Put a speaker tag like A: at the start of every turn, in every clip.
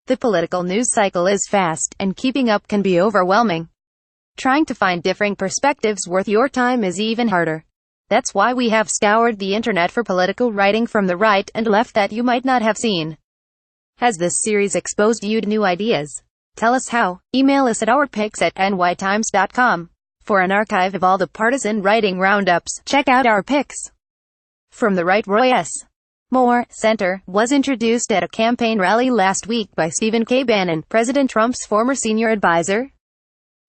A: The political news cycle is fast, and keeping up can be overwhelming. Trying to find differing perspectives worth your time is even harder. That's why we have scoured the internet for political writing from the right and left that you might not have seen. Has this series exposed you to new ideas? Tell us how. Email us at ourpicks@nytimes.com. For an archive of all the partisan writing roundups, check out Our Picks. From the right, Roy S. Moore, Center, was introduced at a campaign rally last week by Stephen K. Bannon, President Trump's former senior advisor.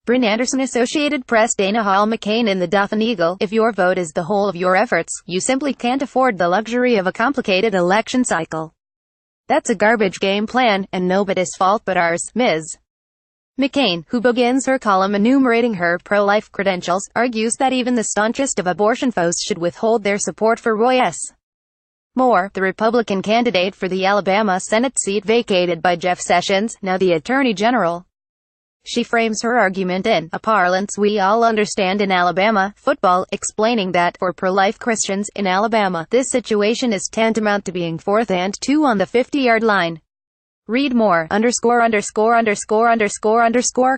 A: Bryn Anderson, Associated Press. Dana Hall McCain in the Dothan Eagle. If your vote is the whole of your efforts, you simply can't afford the luxury of a complicated election cycle. That's a garbage game plan, and nobody's fault but ours. Ms. McCain, who begins her column enumerating her pro-life credentials, argues that even the staunchest of abortion foes should withhold their support for Roy S. Moore, the Republican candidate for the Alabama Senate seat vacated by Jeff Sessions, now the Attorney General. She frames her argument in a parlance we all understand in Alabama football, explaining that, for pro-life Christians in Alabama, this situation is tantamount to being 4th and 2 on the 50-yard line. Read more,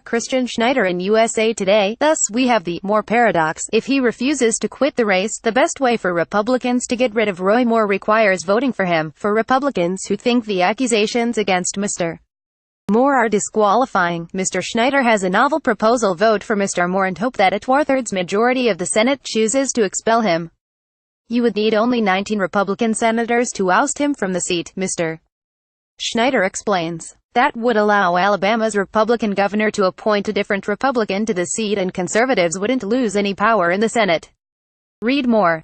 A: Christian Schneider in USA Today. Thus, we have the Moore paradox. If he refuses to quit the race, the best way for Republicans to get rid of Roy Moore requires voting for him. For Republicans who think the accusations against Mr. Moore are disqualifying, Mr. Schneider has a novel proposal: vote for Mr. Moore and hope that a 2/3 majority of the Senate chooses to expel him. You would need only 19 Republican senators to oust him from the seat, Mr. Schneider explains. That would allow Alabama's Republican governor to appoint a different Republican to the seat, and conservatives wouldn't lose any power in the Senate. Read more,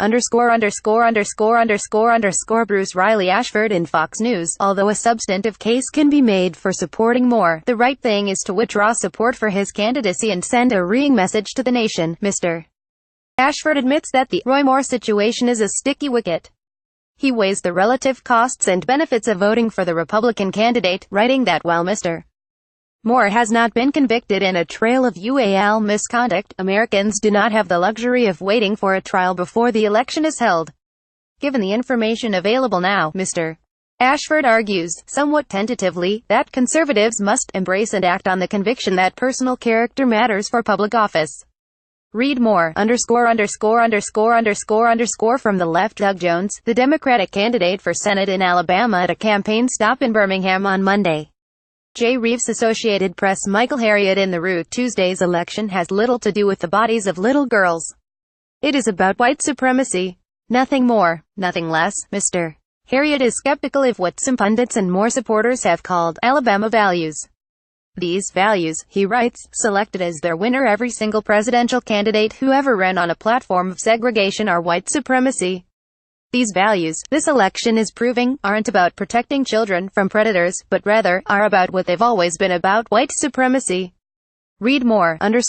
A: Bruce Riley Ashford in Fox News. Although a substantive case can be made for supporting Moore, the right thing is to withdraw support for his candidacy and send a ringing message to the nation. Mr. Ashford admits that the Roy Moore situation is a sticky wicket. He weighs the relative costs and benefits of voting for the Republican candidate, writing that while Mr. Moore has not been convicted in a trail of UAL misconduct, Americans do not have the luxury of waiting for a trial before the election is held. Given the information available now, Mr. Ashford argues, somewhat tentatively, that conservatives must embrace and act on the conviction that personal character matters for public office. Read more, from the left. Doug Jones, the Democratic candidate for Senate in Alabama at a campaign stop in Birmingham on Monday. Jay Reeves, Associated Press. Michael Harriot in the Root. Tuesday's election has little to do with the bodies of little girls. It is about white supremacy. Nothing more, nothing less. Mr. Harriot is skeptical of what some pundits and Moore supporters have called Alabama values. These values, he writes, selected as their winner every single presidential candidate who ever ran on a platform of segregation or white supremacy. These values, this election is proving, aren't about protecting children from predators, but rather, are about what they've always been about: white supremacy. Read more, Amy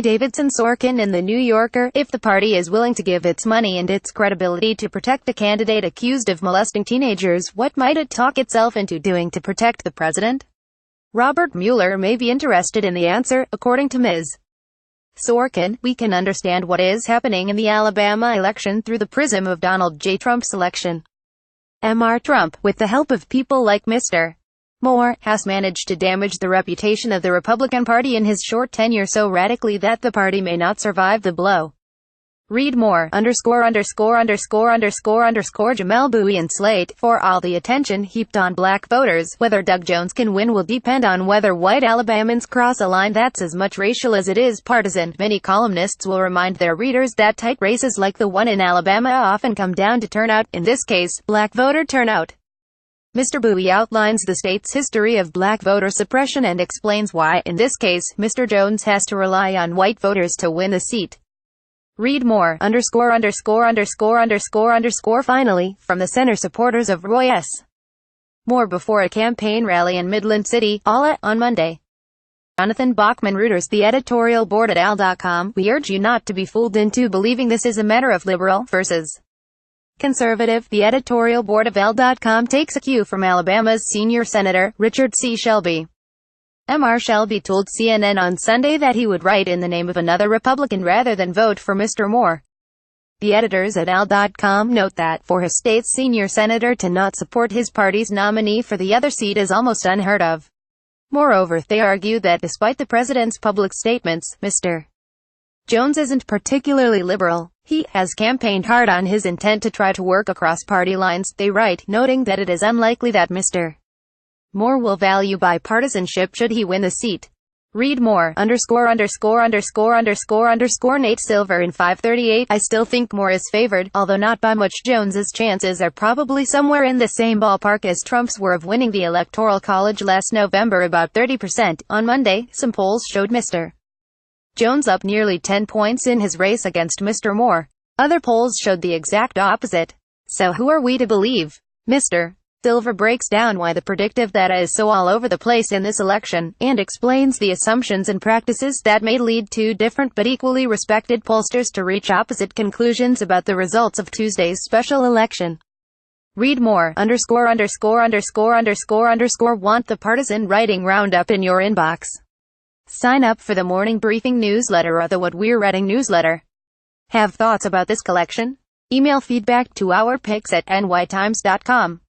A: Davidson Sorkin in The New Yorker. If the party is willing to give its money and its credibility to protect the candidate accused of molesting teenagers, what might it talk itself into doing to protect the president? Robert Mueller may be interested in the answer, according to Ms. Sorkin. We can understand what is happening in the Alabama election through the prism of Donald J. Trump's election. Mr. Trump, with the help of people like Mr. Moore, has managed to damage the reputation of the Republican Party in his short tenure so radically that the party may not survive the blow. Read more, Jamel Bouie in Slate. For all the attention heaped on black voters, whether Doug Jones can win will depend on whether white Alabamans cross a line that's as much racial as it is partisan. Many columnists will remind their readers that tight races like the one in Alabama often come down to turnout, in this case, black voter turnout. Mr. Bouie outlines the state's history of black voter suppression and explains why, in this case, Mr. Jones has to rely on white voters to win the seat. Read more, Finally, from the center supporters of Roy S. Moore before a campaign rally in Midland City, on Monday. Jonathan Bachman, Reuters. The editorial board at AL.com, we urge you not to be fooled into believing this is a matter of liberal versus conservative. The editorial board of AL.com takes a cue from Alabama's senior senator, Richard C. Shelby. Shelby told CNN on Sunday that he would write in the name of another Republican rather than vote for Mr. Moore. The editors at AL.com note that, for a state's senior senator to not support his party's nominee for the other seat is almost unheard of. Moreover, they argue that despite the president's public statements, Mr. Jones isn't particularly liberal. He has campaigned hard on his intent to try to work across party lines, they write, noting that it is unlikely that Mr. Moore will value bipartisanship should he win the seat. Read more, Nate Silver in 538. I still think Moore is favored, although not by much. Jones's chances are probably somewhere in the same ballpark as Trump's were of winning the Electoral College last November, about 30%. On Monday, some polls showed Mr. Jones up nearly 10 points in his race against Mr. Moore. Other polls showed the exact opposite. So who are we to believe? Mr. Silver breaks down why the predictive data is so all over the place in this election, and explains the assumptions and practices that may lead two different but equally respected pollsters to reach opposite conclusions about the results of Tuesday's special election. Read more, Want the partisan writing roundup in your inbox? Sign up for the morning briefing newsletter or the What We're Reading newsletter. Have thoughts about this collection? Email feedback to ourpicks@nytimes.com.